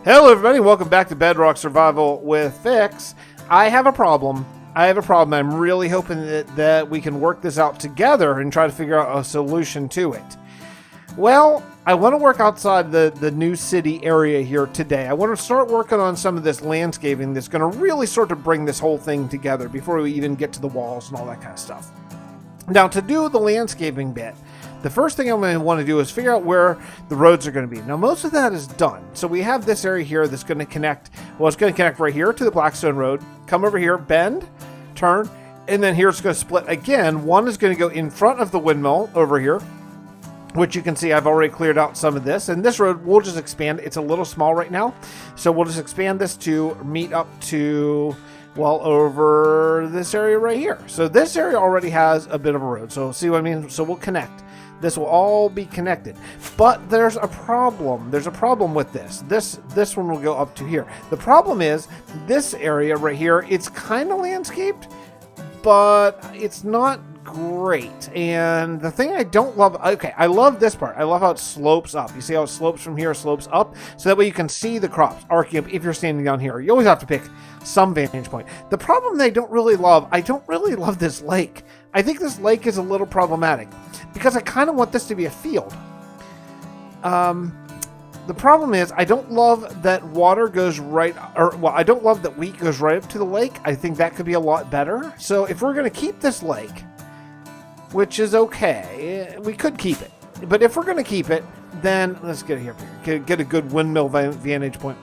Hello everybody, welcome back to Bedrock Survival with Fix. I have a problem. I'm really hoping that we can work this out together and try to figure out a solution to it. Well, I want to work outside the new city area here today. I want to start working on some of this landscaping that's going to really sort of bring this whole thing together before we even get to the walls and all that kind of stuff. Now, to do the landscaping bit, the first thing I'm going to want to do is figure out where the roads are going to be. Now, most of that is done. So we have this area here that's going to connect, well, it's going to connect right here to the Blackstone Road, come over here, bend, turn, and then here it's going to split again. One is going to go in front of the windmill over here, which you can see I've already cleared out some of this. And this road, we'll just expand. It's a little small right now. So we'll just expand this to meet up to, well, over this area right here. So this area already has a bit of a road. So see what I mean? So we'll connect. This will all be connected, but there's a problem. There's a problem with this. This one will go up to here. The problem is this area right here, it's kind of landscaped, but it's not great. And the thing I don't love, okay, I love this part. I love how it slopes up. You see how it slopes from here, slopes up, so that way you can see the crops arcing up if you're standing down here. You always have to pick some vantage point. The problem that I don't really love this lake. I think this lake is a little problematic because I kind of want this to be a field. The problem is I don't love that water goes right, I don't love that wheat goes right up to the lake. I think that could be a lot better. So if we're going to keep this lake, which is okay, we could keep it. But if we're going to keep it, then let's get here, get a good windmill vantage point.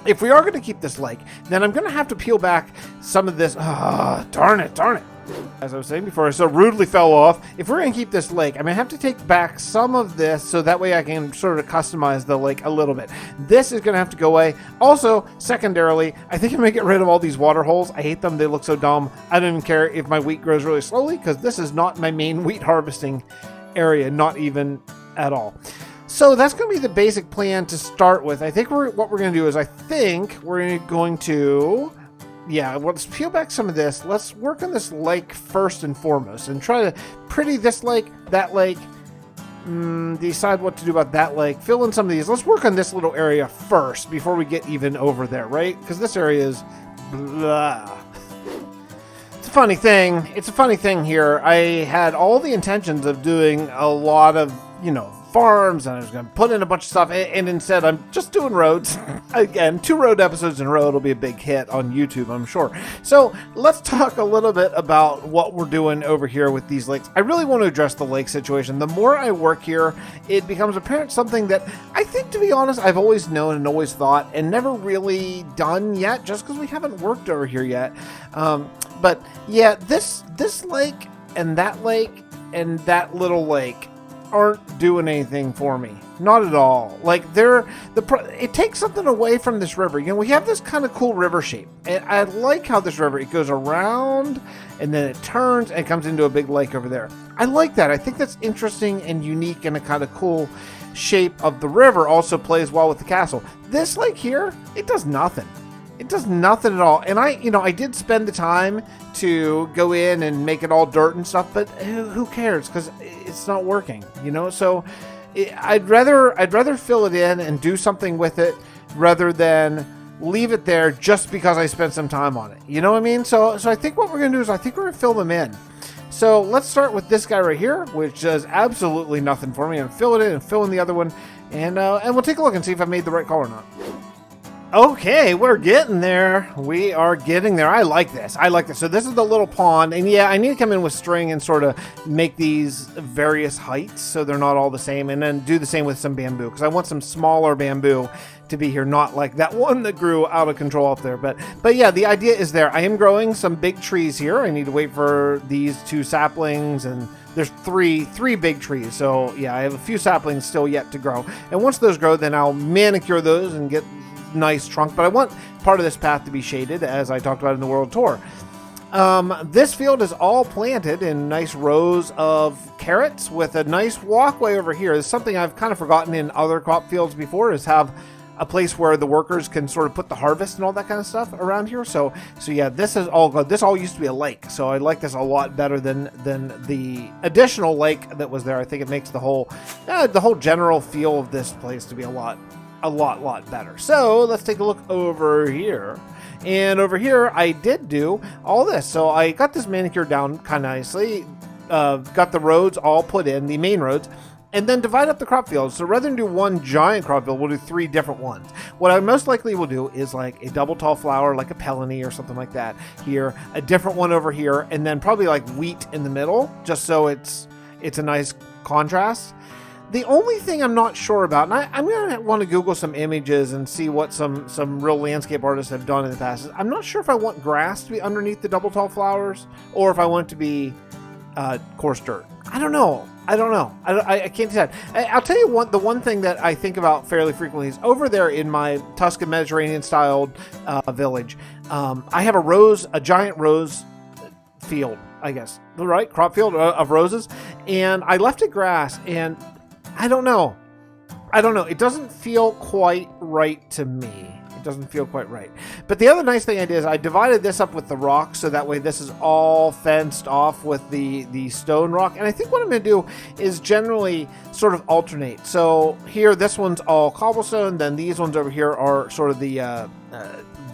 If we are going to keep this lake, then I'm going to have to peel back some of this. Darn it. As I was saying before, I so rudely fell off. If we're going to keep this lake, I'm going to have to take back some of this so that way I can sort of customize the lake a little bit. This is going to have to go away. Also, secondarily, I think I'm going to get rid of all these water holes. I hate them. They look so dumb. I don't even care if my wheat grows really slowly because this is not my main wheat harvesting area, not even at all. So that's going to be the basic plan to start with. I think what we're going to do is we're going to... Yeah, well, let's peel back some of this. Let's work on this lake first and foremost and try to pretty this lake, that lake, decide what to do about that lake, fill in some of these. Let's work on this little area first before we get even over there, right? Because this area is blah. It's a funny thing. It's a funny thing here. I had all the intentions of doing a lot of, farms, and I was going to put in a bunch of stuff, and instead I'm just doing roads. Again, 2 road episodes in a row. It'll be a big hit on YouTube, I'm sure. So let's talk a little bit about what we're doing over here with these lakes. I really want to address the lake situation. The more I work here, it becomes apparent something that I think, to be honest, I've always known and always thought and never really done yet, just because we haven't worked over here yet. But yeah, this lake and that little lake aren't doing anything for me. Not at all. Like it takes something away from this river. We have this kind of cool river shape. And I like how this river, it goes around and then it turns and comes into a big lake over there. I like that. I think that's interesting and unique and a kind of cool shape of the river. Also plays well with the castle. This lake here, it does nothing. It does nothing at all. And I did spend the time to go in and make it all dirt and stuff, but who cares? Because it's not working, So I'd rather fill it in and do something with it rather than leave it there just because I spent some time on it. You know what I mean? So I think what we're going to do is I think we're going to fill them in. So let's start with this guy right here, which does absolutely nothing for me. And fill it in and fill in the other one. And we'll take a look and see if I made the right call or not. Okay, we're getting there. We are getting there. I like this. So this is the little pond. And yeah, I need to come in with string and sort of make these various heights so they're not all the same. And then do the same with some bamboo because I want some smaller bamboo to be here, not like that one that grew out of control up there. But yeah, the idea is there. I am growing some big trees here. I need to wait for these 2 saplings, and there's three big trees. So yeah, I have a few saplings still yet to grow. And once those grow, then I'll manicure those and get nice trunk, but I want part of this path to be shaded, as I talked about in the world tour. This field is all planted in nice rows of carrots with a nice walkway over here. It's something I've kind of forgotten in other crop fields before, is have a place where the workers can sort of put the harvest and all that kind of stuff around here. So yeah, this is all good. This all used to be a lake, so I like this a lot better than the additional lake that was there. I think it makes the whole general feel of this place to be a lot a lot better. So let's take a look over here. And over here, I did do all this. So I got this manicure down kind of nicely, got the roads all put in, the main roads, and then divide up the crop fields. So rather than do one giant crop field, we'll do 3 different ones. What I most likely will do is like a double tall flower, like a pelony or something like that here, a different one over here, and then probably like wheat in the middle, just so it's a nice contrast. The only thing I'm not sure about, and I'm going to want to Google some images and see what some real landscape artists have done in the past. I'm not sure if I want grass to be underneath the double tall flowers or if I want it to be coarse dirt. I don't know. I can't decide. I'll tell you the one thing that I think about fairly frequently is over there in my Tuscan Mediterranean styled village. I have a giant rose field, I guess, right? Crop field of roses. And I left it grass, and I don't know. It doesn't feel quite right to me. It doesn't feel quite right. But the other nice thing I did is I divided this up with the rock, so that way this is all fenced off with the stone rock. And I think what I'm going to do is generally sort of alternate. So here, this one's all cobblestone. Then these ones over here are sort of the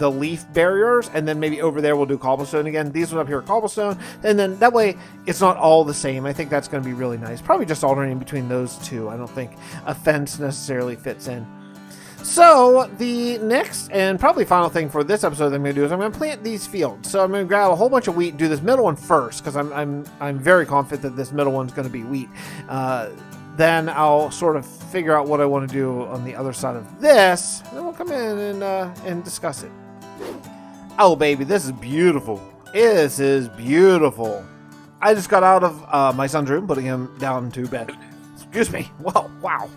leaf barriers, and then maybe over there we'll do cobblestone again. These ones up here are cobblestone, and then that way it's not all the same. I think that's going to be really nice. Probably just alternating between those two. I don't think a fence necessarily fits in. So the next and probably final thing for this episode that I'm going to do is I'm going to plant these fields. So I'm going to grab a whole bunch of wheat and do this middle one first, because I'm very confident that this middle one's going to be wheat. Then I'll sort of figure out what I want to do on the other side of this, and then we'll come in and discuss it. Oh, baby, this is beautiful. This is beautiful. I just got out of my son's room, putting him down to bed. Excuse me. Whoa, wow.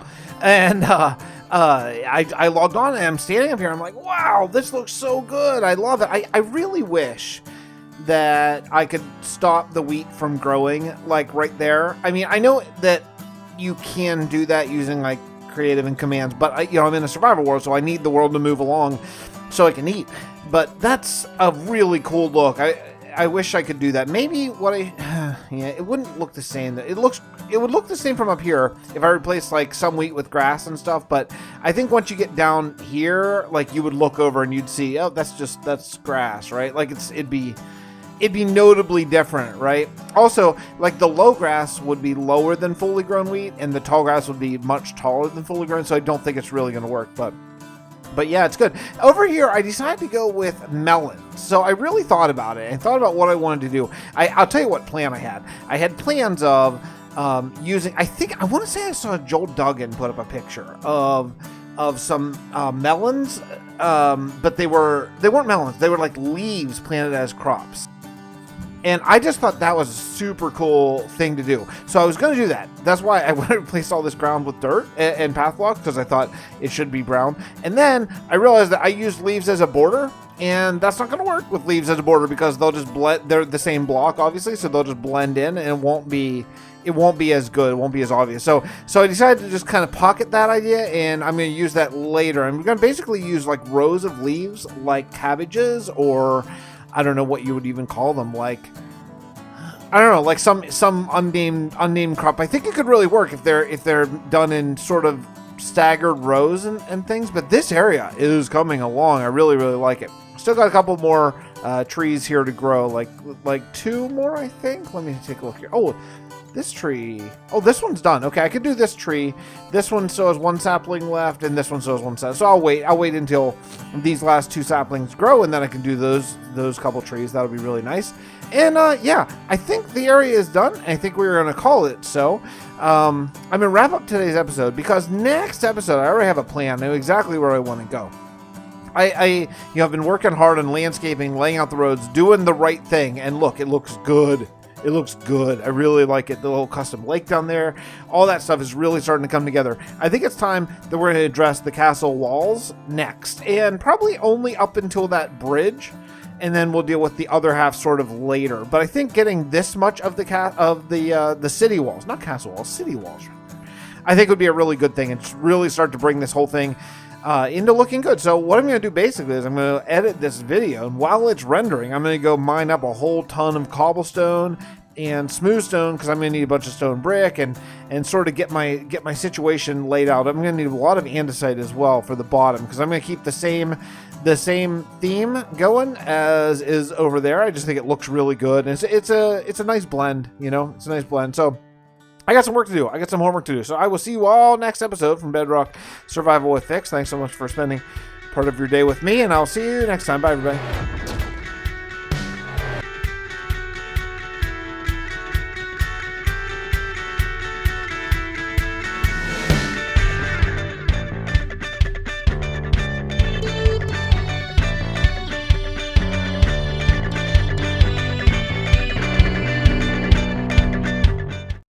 And I logged on, and I'm standing up here. I'm like, wow, this looks so good. I love it. I really wish that I could stop the wheat from growing, like right there. I mean, I know that you can do that using like creative and commands, but I'm in a survival world, so I need the world to move along so I can eat. But that's a really cool look. I wish I could do that. Maybe it wouldn't look the same. It would look the same from up here if I replaced like some wheat with grass and stuff. But I think once you get down here, like you would look over and you'd see, oh, that's grass, right? Like it'd be notably different, right? Also, like the low grass would be lower than fully grown wheat, and the tall grass would be much taller than fully grown, so I don't think it's really going to work, but yeah, it's good. Over here, I decided to go with melons. So I really thought about it and thought about what I wanted to do. I'll tell you what plan I had. I had plans of using, I want to say I saw Joel Duggan put up a picture of some melons, but they weren't melons. They were like leaves planted as crops. And I just thought that was a super cool thing to do. So I was going to do that. That's why I wanted to replace all this ground with dirt and path block, because I thought it should be brown. And then I realized that I used leaves as a border, and that's not going to work with leaves as a border, because they'll just blend. They're the same block, obviously, so they'll just blend in, and it won't be as good. It won't be as obvious. So I decided to just kind of pocket that idea, and I'm going to use that later. I'm going to basically use like rows of leaves, like cabbages, or I don't know what you would even call them, like I don't know, like some unnamed crop. I think it could really work if they're done in sort of staggered rows and things. But this area is coming along. I really like it. Still got a couple more trees here to grow, like 2 more, I think. Let me take a look here. Oh, this tree. Oh, this one's done. Okay, I could do this tree. This one still has 1 sapling left, and this one still has 1 sapling. So I'll wait until these last 2 saplings grow, and then I can do those couple trees. That'll be really nice. And yeah, I think the area is done. I think we're going to call it so. I'm going to wrap up today's episode, because next episode I already have a plan. I know exactly where I want to go. I've been working hard on landscaping, laying out the roads, doing the right thing, and look, it looks good. It looks good. I really like it. The little custom lake down there, all that stuff is really starting to come together. I think it's time that we're going to address the castle walls next, and probably only up until that bridge, and then we'll deal with the other half sort of later. But I think getting this much of the city walls, not castle walls, city walls, I think would be a really good thing, and really start to bring this whole thing into looking good. So what I'm going to do basically is I'm going to edit this video, and while it's rendering, I'm going to go mine up a whole ton of cobblestone and smooth stone, because I'm going to need a bunch of stone brick and sort of get my situation laid out. I'm going to need a lot of andesite as well for the bottom, because I'm going to keep the same theme going as is over there. I just think it looks really good, and it's a nice blend. It's a nice blend. So I got some work to do. I got some homework to do. So I will see you all next episode from Bedrock Survival with Fix. Thanks so much for spending part of your day with me, and I'll see you next time. Bye, everybody.